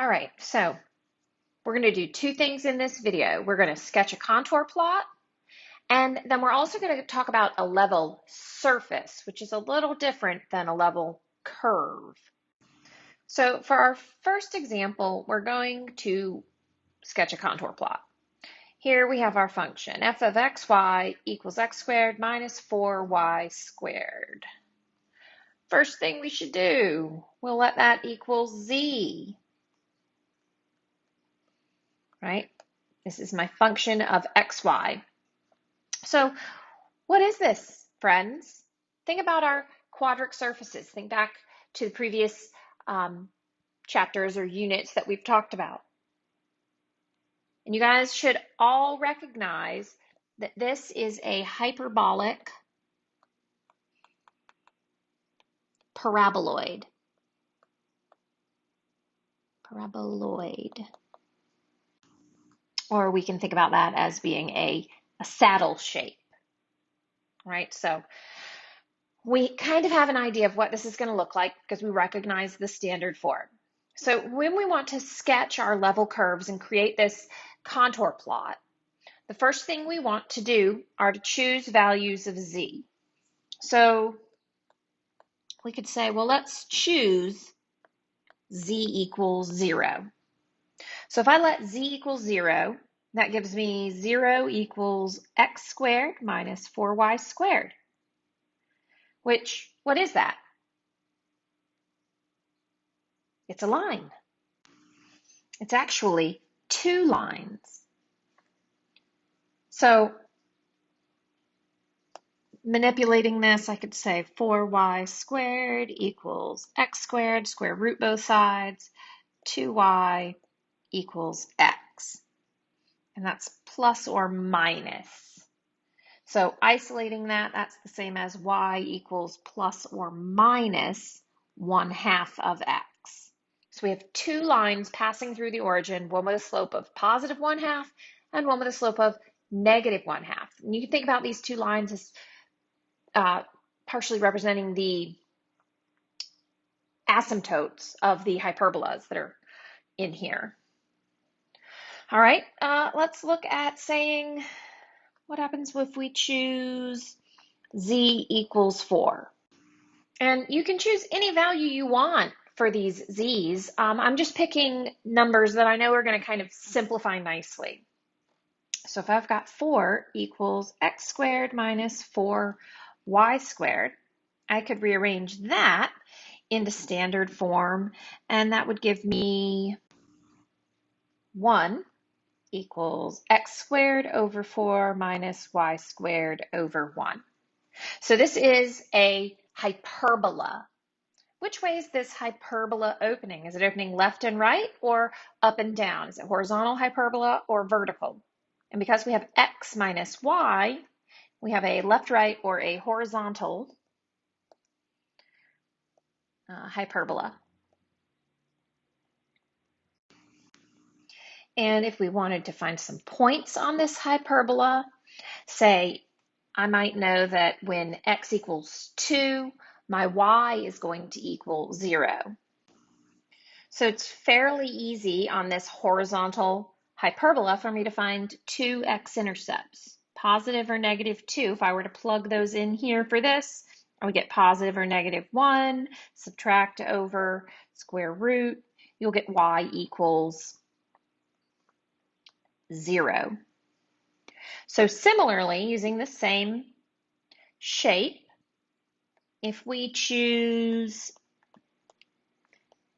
All right, so we're going to do two things in this video. We're going to sketch a contour plot, and then we're also going to talk about a level surface, which is a little different than a level curve. So for our first example, we're going to sketch a contour plot. Here we have our function, f of xy equals x squared minus 4y squared. First thing we should do, we'll let that equal z. Right? This is my function of xy. So what is this, friends? Think about our quadric surfaces. Think back to the previous chapters or units that we've talked about. And you guys should all recognize that this is a hyperbolic paraboloid. Paraboloid. Or we can think about that as being a saddle shape, right? So we kind of have an idea of what this is going to look like because we recognize the standard for it. So when we want to sketch our level curves and create this contour plot, the first thing we want to do are to choose values of z. So we could say, well, let's choose z equals 0. So if I let z equal 0, that gives me 0 equals x squared minus 4y squared, which, what is that? It's a line. It's actually two lines. So manipulating this, I could say 4y squared equals x squared, square root both sides, 2y equals x. And that's plus or minus. So isolating that, that's the same as y equals plus or minus 1/2 of x. So we have two lines passing through the origin, one with a slope of positive 1/2 and one with a slope of negative 1/2. And you can think about these two lines as partially representing the asymptotes of the hyperbolas that are in here. All right, let's look at saying, what happens if we choose z equals 4? And you can choose any value you want for these z's. I'm just picking numbers that I know are going to kind of simplify nicely. So if I've got 4 equals x squared minus 4y squared, I could rearrange that into standard form, and that would give me 1 equals x squared over 4 minus y squared over 1. So this is a hyperbola. Which way is this hyperbola opening? Is it opening left and right or up and down? Is it horizontal hyperbola or vertical? And because we have x minus y, we have a left, right, or a horizontal hyperbola. And if we wanted to find some points on this hyperbola, say I might know that when x equals 2, my y is going to equal 0. So it's fairly easy on this horizontal hyperbola for me to find two x-intercepts, positive or negative 2. If I were to plug those in here for this, I would get positive or negative 1, subtract over square root, you'll get y equals 0. So similarly, using the same shape, if we choose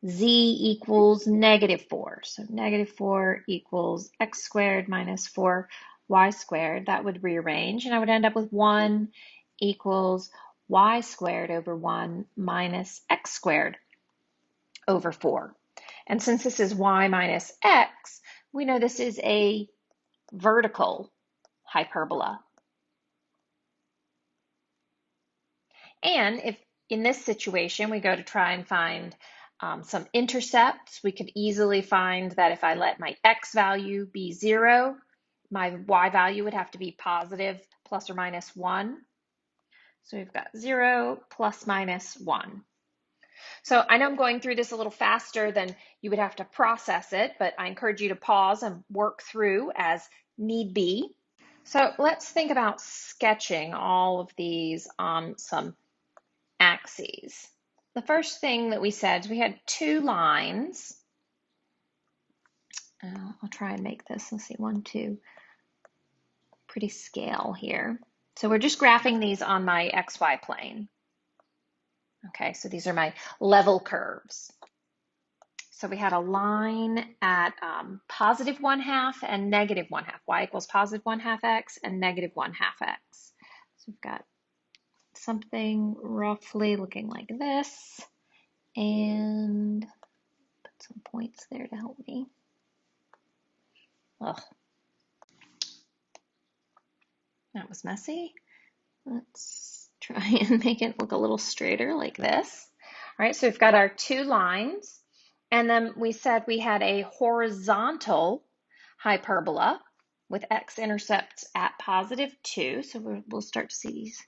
z equals negative 4, so negative 4 equals x squared minus 4y squared, that would rearrange, and I would end up with 1 equals y squared over 1 minus x squared over 4. And since this is y minus x, we know this is a vertical hyperbola. And if in this situation we go to try and find some intercepts, we could easily find that if I let my x value be 0, my y value would have to be positive plus or minus 1. So we've got 0 plus minus 1. So I know I'm going through this a little faster than you would have to process it, but I encourage you to pause and work through as need be. So let's think about sketching all of these on some axes. The first thing that we said is we had two lines. I'll try and make this, let's see, 1, 2, pretty scale here. So we're just graphing these on my XY plane. Okay, so these are my level curves. So we had a line at positive 1/2 and negative 1/2. Y equals positive 1/2 x and negative 1/2 x. So we've got something roughly looking like this, and put some points there to help me. Ugh. That was messy. Let's try and make it look a little straighter like this. All right, so we've got our two lines, and then we said we had a horizontal hyperbola with x-intercepts at positive 2. So we'll start to see these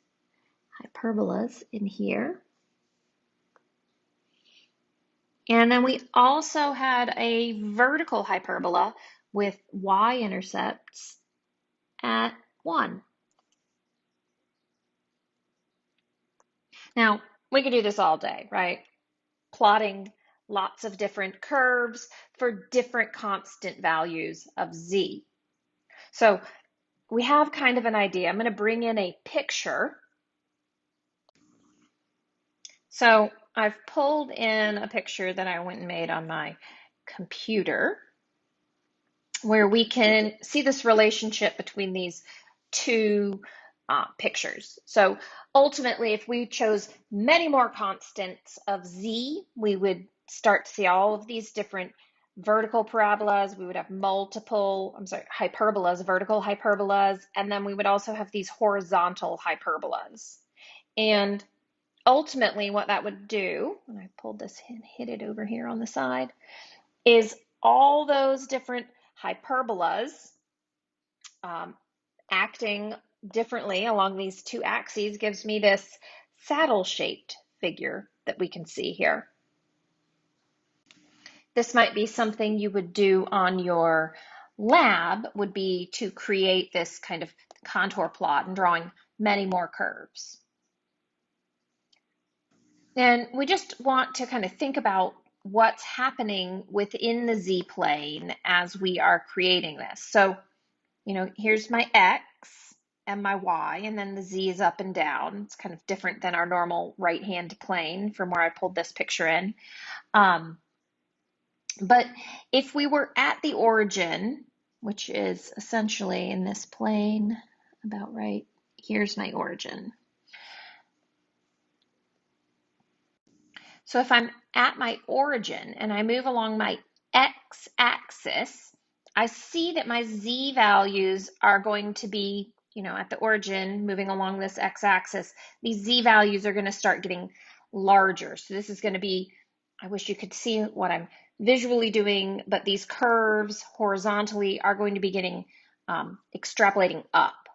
hyperbolas in here. And then we also had a vertical hyperbola with y-intercepts at 1. Now, we could do this all day, right? Plotting lots of different curves for different constant values of z. So we have kind of an idea. I'm going to bring in a picture. So I've pulled in a picture that I went and made on my computer where we can see this relationship between these two pictures. So ultimately, if we chose many more constants of z, we would start to see all of these different vertical parabolas. We would have hyperbolas, vertical hyperbolas, and then we would also have these horizontal hyperbolas. And ultimately, what that would do, and I pulled this and hit it over here on the side, is all those different hyperbolas acting differently along these two axes gives me this saddle-shaped figure that we can see here. This might be something you would do on your lab, would be to create this kind of contour plot and drawing many more curves. And we just want to kind of think about what's happening within the z-plane as we are creating this. So, here's my x and my y, and then the z is up and down. It's kind of different than our normal right-hand plane from where I pulled this picture in. But if we were at the origin, which is essentially in this plane, about right, here's my origin. So if I'm at my origin and I move along my x-axis, I see that my z values are going to be, at the origin, moving along this x-axis, these z values are going to start getting larger. So this is going to be, I wish you could see what I'm visually doing, but these curves horizontally are going to be getting extrapolating up.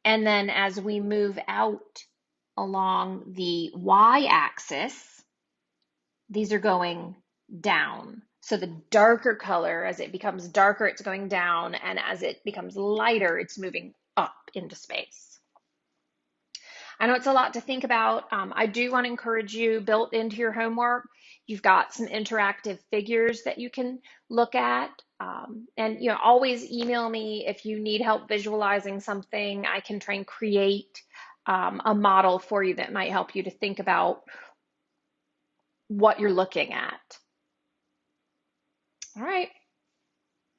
And then as we move out along the y-axis, these are going down. So the darker color, as it becomes darker, it's going down, and as it becomes lighter, it's moving up into space. I know it's a lot to think about. I do want to encourage you, built into your homework, you've got some interactive figures that you can look at. And always email me if you need help visualizing something. I can try and create a model for you that might help you to think about what you're looking at. All right,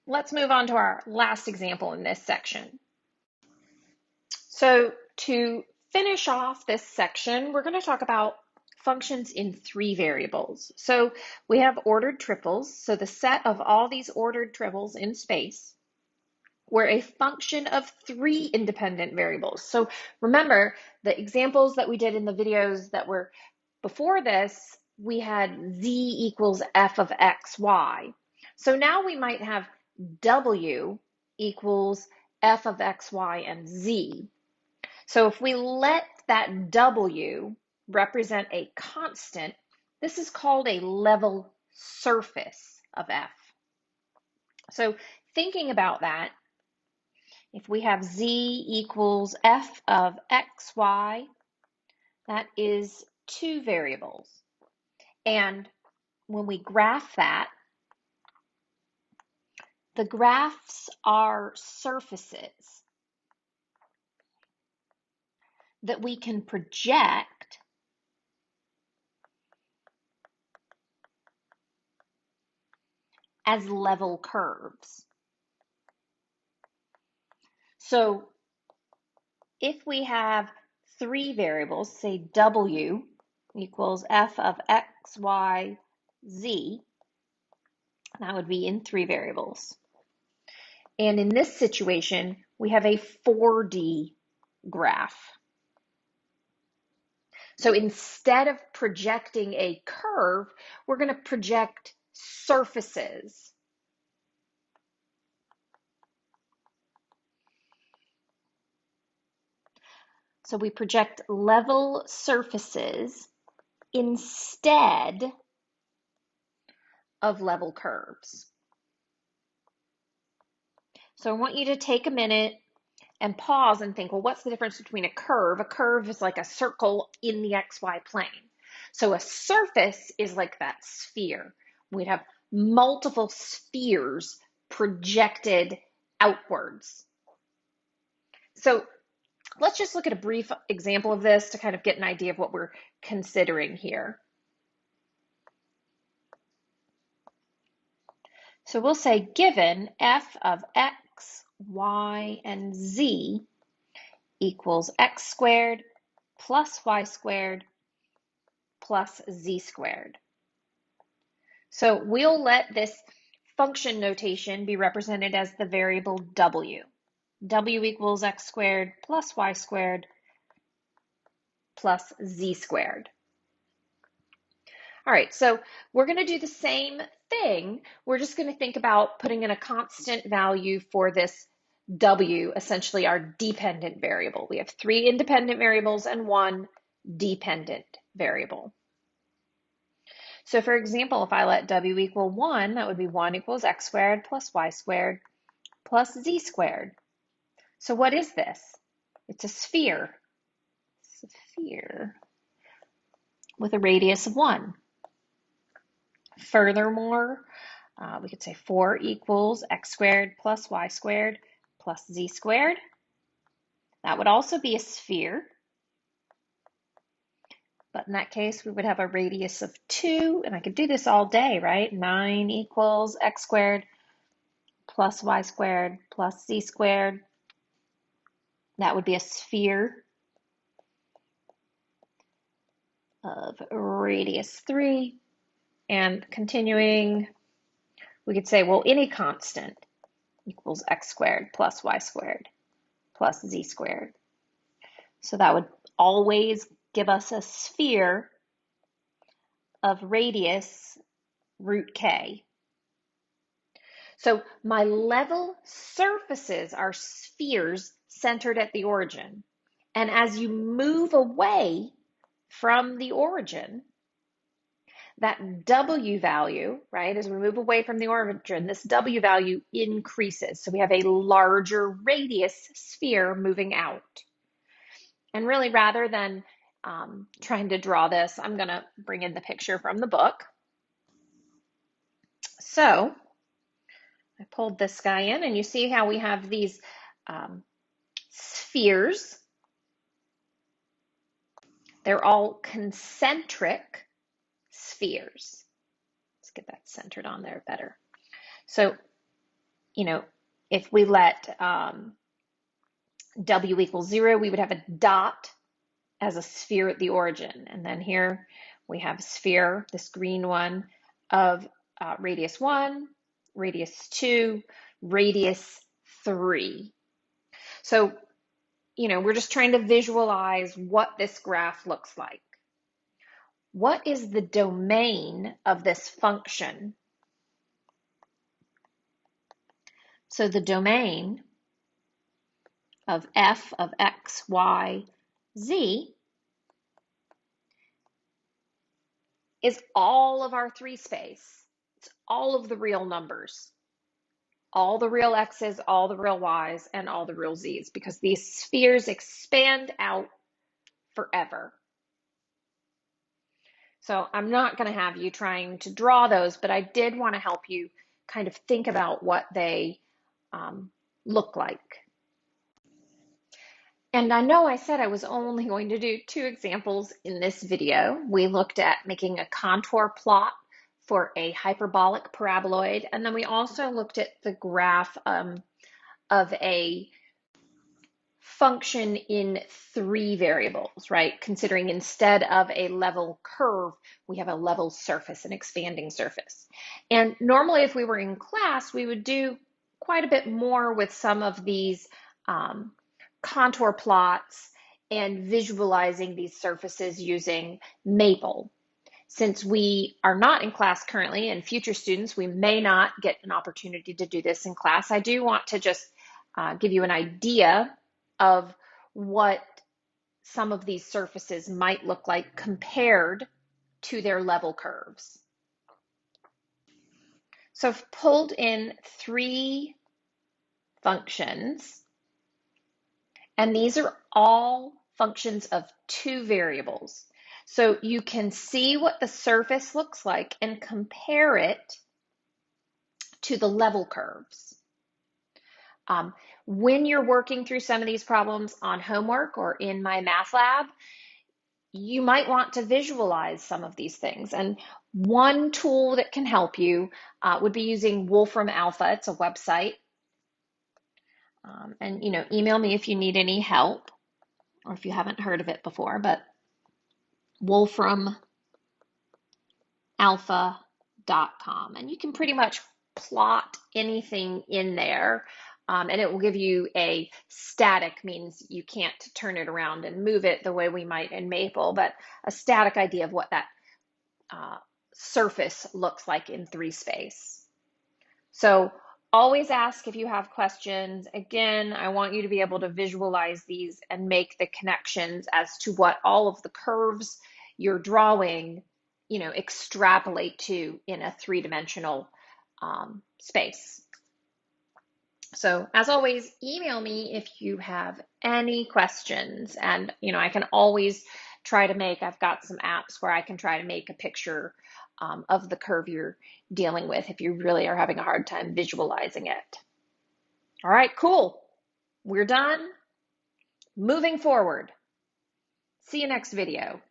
let's move on to our last example in this section. So to finish off this section, we're going to talk about functions in 3 variables. So we have ordered triples, so the set of all these ordered triples in space were a function of 3 independent variables. So remember, the examples that we did in the videos that were before this, we had z equals f of x, y. So now we might have w equals f of x, y, and z. So if we let that w represent a constant, This is called a level surface of F. So thinking about that, if we have z equals f of x, y, that is 2 variables. And when we graph that, the graphs are surfaces that we can project as level curves. So if we have 3 variables, say w equals f of x, y, z, that would be in 3 variables. And in this situation, we have a 4D graph. So instead of projecting a curve, we're going to project surfaces. So we project level surfaces instead of level curves. So I want you to take a minute and pause and think, well, what's the difference between a curve? A curve is like a circle in the XY plane. So a surface is like that sphere. We'd have multiple spheres projected outwards. So let's just look at a brief example of this to kind of get an idea of what we're considering here. So we'll say given f of x, y, and z equals x squared plus y squared plus z squared. So we'll let this function notation be represented as the variable w. W equals x squared plus y squared plus z squared. All right, so we're going to do the same thing. We're just going to think about putting in a constant value for this w, essentially our dependent variable. We have 3 independent variables and 1 dependent variable. So for example, if I let w equal 1, that would be 1 equals x squared plus y squared plus z squared. So what is this? It's a sphere. It's a sphere with a radius of 1. Furthermore, we could say 4 equals x squared plus y squared plus z squared. That would also be a sphere. But in that case, we would have a radius of 2, and I could do this all day, right? 9 equals x squared plus y squared plus z squared. That would be a sphere of radius 3. And continuing, we could say, well, any constant equals x squared plus y squared plus z squared. So that would always give us a sphere of radius root k. So my level surfaces are spheres centered at the origin. And as you move away from the origin, that w value, right, as we move away from the origin, this w value increases. So we have a larger radius sphere moving out. And really, rather than trying to draw this, I'm going to bring in the picture from the book. So I pulled this guy in, and you see how we have these spheres. They're all concentric spheres. Let's get that centered on there better. So, you know, if we let w equals 0, we would have a dot as a sphere at the origin. And then here we have a sphere, this green one, of radius 1, radius 2, radius 3. So, you know, we're just trying to visualize what this graph looks like. What is the domain of this function? So the domain of f of x, y, z is all of our three space. It's all of the real numbers, all the real x's, all the real y's, and all the real z's, because these spheres expand out forever. So I'm not going to have you trying to draw those, but I did want to help you kind of think about what they look like. And I know I said I was only going to do 2 examples in this video. We looked at making a contour plot for a hyperbolic paraboloid, and then we also looked at the graph of a function in 3 variables, right? Considering instead of a level curve, we have a level surface, an expanding surface. And normally if we were in class, we would do quite a bit more with some of these contour plots and visualizing these surfaces using Maple. Since we are not in class currently, and future students, we may not get an opportunity to do this in class, I do want to just give you an idea of what some of these surfaces might look like compared to their level curves. So I've pulled in 3 functions, and these are all functions of 2 variables. So you can see what the surface looks like and compare it to the level curves. When you're working through some of these problems on homework or in my math lab, you might want to visualize some of these things. And one tool that can help you would be using Wolfram Alpha. It's a website. And email me if you need any help or if you haven't heard of it before, but wolframalpha.com. And you can pretty much plot anything in there. And it will give you a static, means you can't turn it around and move it the way we might in Maple, but a static idea of what that surface looks like in 3 space. So always ask if you have questions. Again, I want you to be able to visualize these and make the connections as to what all of the curves you're drawing, extrapolate to in a 3-dimensional space. So as always, email me if you have any questions, and I can always try to I've got some apps where I can try to make a picture of the curve you're dealing with if you really are having a hard time visualizing it. All right, cool. We're done. Moving forward. See you next video.